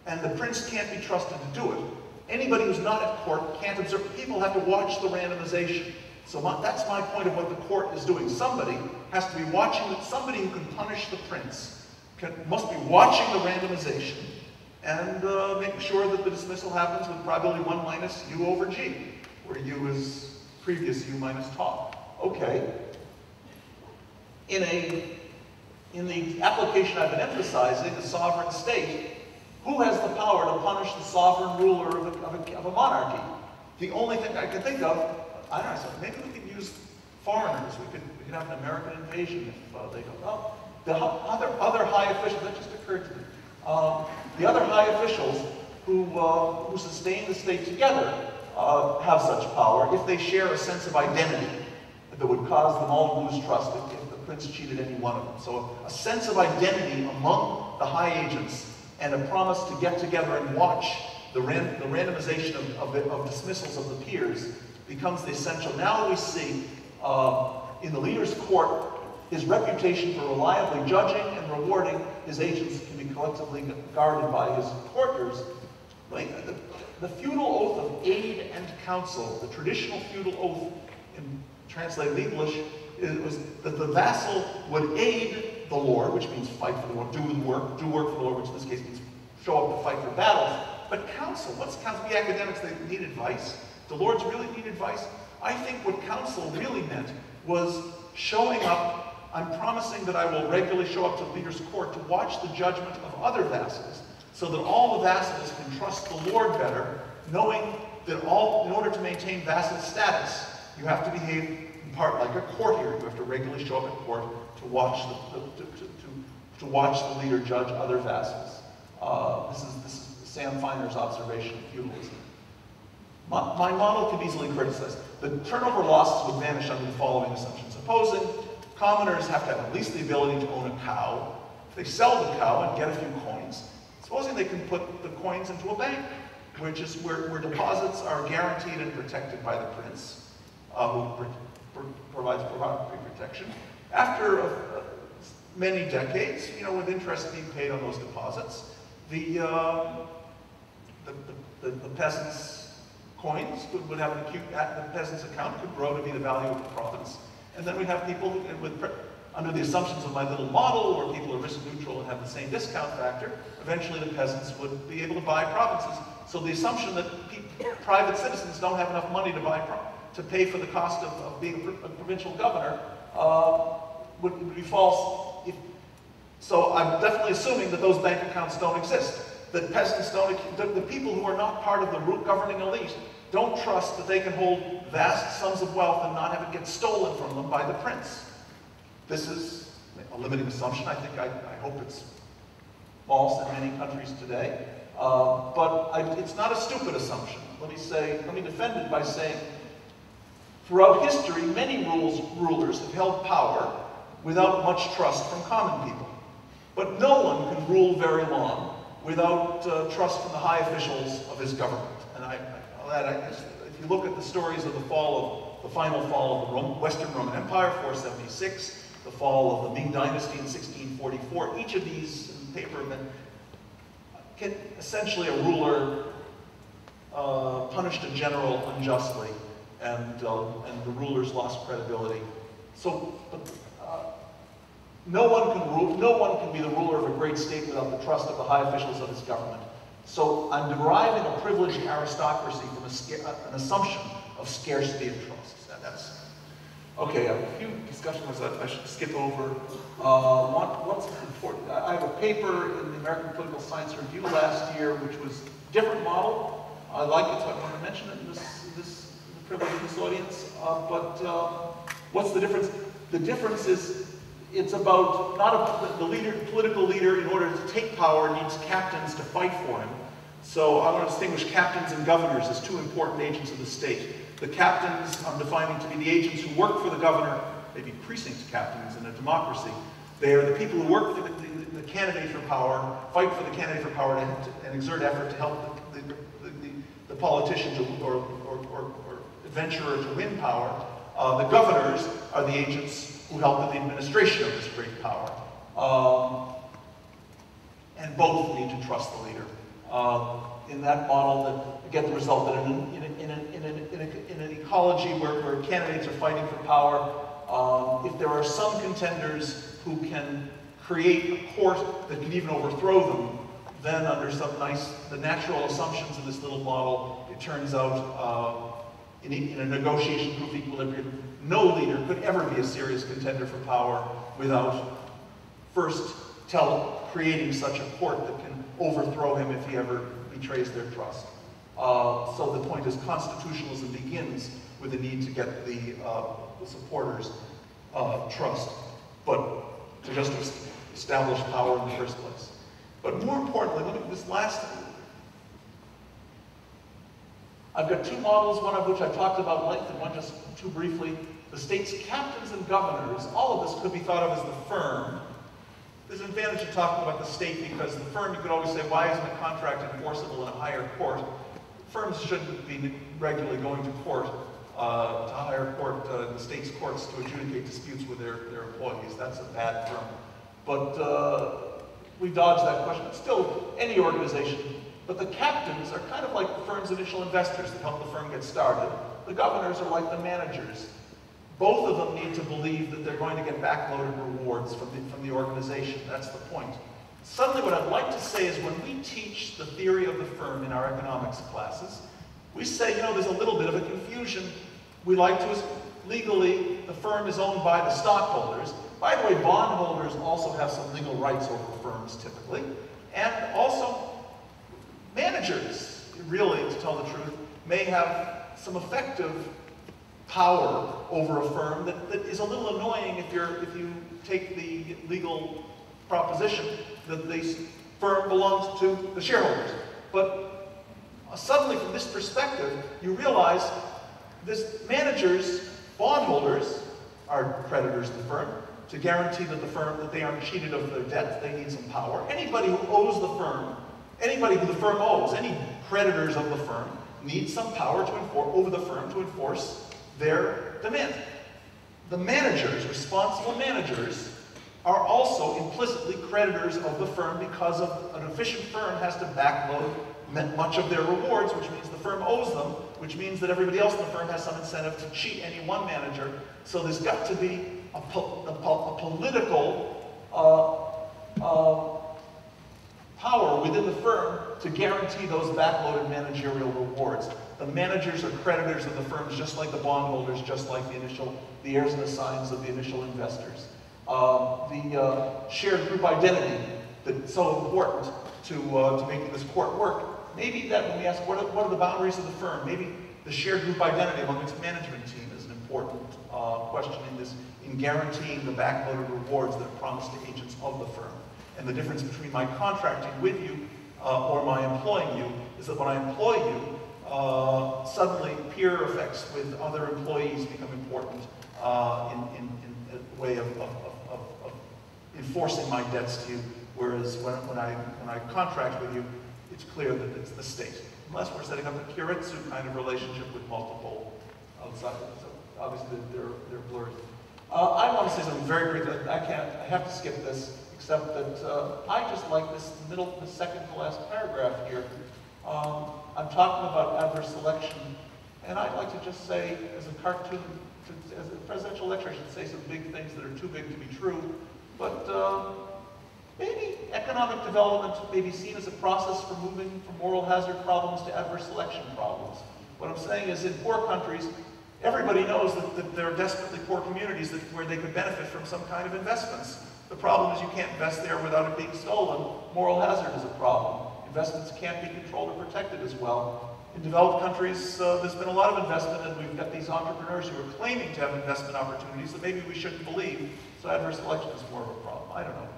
and the prince can't be trusted to do it. Anybody who's not at court can't observe. People have to watch the randomization. So that's my point of what the court is doing. Somebody has to be watching it. Somebody who can punish the prince must be watching the randomization and making sure that the dismissal happens with probability 1 minus u over g, where u is previous u minus tau. Okay. In the application I've been emphasizing, a sovereign state, who has the power to punish the sovereign ruler of a monarchy? The only thing I can think of, I don't know, so maybe we could use foreigners. We could have an American invasion if they go, oh, the other high officials, that just occurred to me. The other high officials who sustain the state together have such power if they share a sense of identity that would cause them all to lose trust if the prince cheated any one of them. So a sense of identity among the high agents and a promise to get together and watch the randomization of dismissals of the peers becomes the essential. Now we see in the leader's court, his reputation for reliably judging and rewarding his agents can be collectively guarded by his courtiers. The feudal oath of aid and counsel, the traditional feudal oath in translated English, it was that the vassal would aid the lord, which means fight for the lord, do work for the lord, which in this case means show up to fight for battles. But counsel, what's counsel? We academics, they need advice. Do lords really need advice? I think what counsel really meant was showing up. I'm promising that I will regularly show up to the leader's court to watch the judgment of other vassals, so that all the vassals can trust the lord better, knowing that in order to maintain vassal status, you have to behave in part like a courtier. You have to regularly show up at court to watch to watch the leader judge other vassals. This is Sam Finer's observation of feudalism. My model can be easily criticized. The turnover losses would vanish under the following assumptions. Supposing commoners have to have at least the ability to own a cow. If they sell the cow and get a few coins, supposing they can put the coins into a bank, which is where deposits are guaranteed and protected by the prince, who provides protection. After many decades, with interest being paid on those deposits, the peasants' coins would have an acute, the peasant's account could grow to be the value of the province. And then we have people under the assumptions of my little model, where people are risk neutral and have the same discount factor, eventually the peasants would be able to buy provinces. So the assumption that private citizens don't have enough money to pay for the cost of being a provincial governor would be false. So I'm definitely assuming that those bank accounts don't exist. That peasants don't, the people who are not part of the governing elite don't trust that they can hold vast sums of wealth and not have it get stolen from them by the prince. This is a limiting assumption. I hope it's false in many countries today. But it's not a stupid assumption. Let me defend it by saying, throughout history, many rulers have held power without much trust from common people. But no one can rule very long without trust from the high officials of his government. And if you look at the stories of the final fall of the Western Roman Empire, 476, the fall of the Ming Dynasty in 1644, each of these in paper can essentially a ruler punished a general unjustly, and the rulers lost credibility. So no one can be the ruler of a great state without the trust of the high officials of his government. So I'm deriving a privileged aristocracy from an assumption of scarcity of trust. Okay, a few discussions that I should skip over. What's important? I have a paper in the American Political Science Review last year, which was a different model. I like it, so I want to mention it in this privilege of this audience. But what's the difference? The difference is it's about the political leader, in order to take power, needs captains to fight for him. So I want to distinguish captains and governors as two important agents of the state. The captains I'm defining to be the agents who work for the governor, maybe precinct captains in a democracy. They are the people who work for the candidate for power, fight for the candidate for power, and exert effort to help the politician or adventurer to win power. The governors are the agents who help in the administration of this great power. And both need to trust the leader. in that model that get the result that in an ecology where candidates are fighting for power, if there are some contenders who can create a court that can even overthrow them, then under some the natural assumptions in this little model, it turns out in a negotiation-proof equilibrium, no leader could ever be a serious contender for power without first creating such a court that can overthrow him if he ever betrays their trust. So the point is, constitutionalism begins with the need to get the supporters' trust, but to just establish power in the first place. But more importantly, look at this last thing. I've got two models, one of which I talked about at length and one just too briefly. The state's captains and governors, all of this could be thought of as the firm. There's an advantage to talking about the state because the firm, you could always say, why isn't a contract enforceable in a higher court? Firms shouldn't be regularly going to court, to higher court, the state's courts to adjudicate disputes with their employees. That's a bad firm. But we dodged that question. It's still any organization. But the captains are kind of like the firm's initial investors that help the firm get started. The governors are like the managers. Both of them need to believe that they're going to get backloaded rewards from the organization. That's the point. Suddenly what I'd like to say is when we teach the theory of the firm in our economics classes, we say, you know, there's a little bit of a confusion. We like to, legally, the firm is owned by the stockholders. By the way, bondholders also have some legal rights over firms typically. And also, managers, really, to tell the truth, may have some effective power over a firm that is a little annoying if you take the legal proposition that the firm belongs to the shareholders. But suddenly, from this perspective, you realize this managers, bondholders, are creditors of the firm. To guarantee that that they aren't cheated of their debts, they need some power. Anybody who owes the firm, anybody who the firm owes, any creditors of the firm, need some power over the firm to enforce their demand. The managers, responsible managers, are also implicitly creditors of the firm because an efficient firm has to backload much of their rewards, which means the firm owes them, which means that everybody else in the firm has some incentive to cheat any one manager. So there's got to be a political power within the firm to guarantee those backloaded managerial rewards. The managers are creditors of the firms just like the bondholders, just like the heirs and assigns of the initial investors. The shared group identity that's so important to making this court work. Maybe that when we ask what are the boundaries of the firm, maybe the shared group identity among its management team is an important question in guaranteeing the backloaded rewards that are promised to agents of the firm. And the difference between my contracting with you or my employing you is that when I employ you, suddenly peer effects with other employees become important in a way of enforcing my debts to you. Whereas when I contract with you, it's clear that it's the state. Unless we're setting up a Keiretsu kind of relationship with multiple outsiders. So obviously they're blurred. I want to say something very briefly. I have to skip this, except that I just like the second to last paragraph here. I'm talking about adverse selection, and I'd like to just say, as a cartoon, as a presidential lecture, I should say some big things that are too big to be true, but maybe economic development may be seen as a process for moving from moral hazard problems to adverse selection problems. What I'm saying is, in poor countries, everybody knows that there are desperately poor communities where they could benefit from some kind of investments. The problem is you can't invest there without it being stolen. Moral hazard is a problem. Investments can't be controlled or protected as well. In developed countries, there's been a lot of investment, and we've got these entrepreneurs who are claiming to have investment opportunities that maybe we shouldn't believe. So adverse selection is more of a problem. I don't know.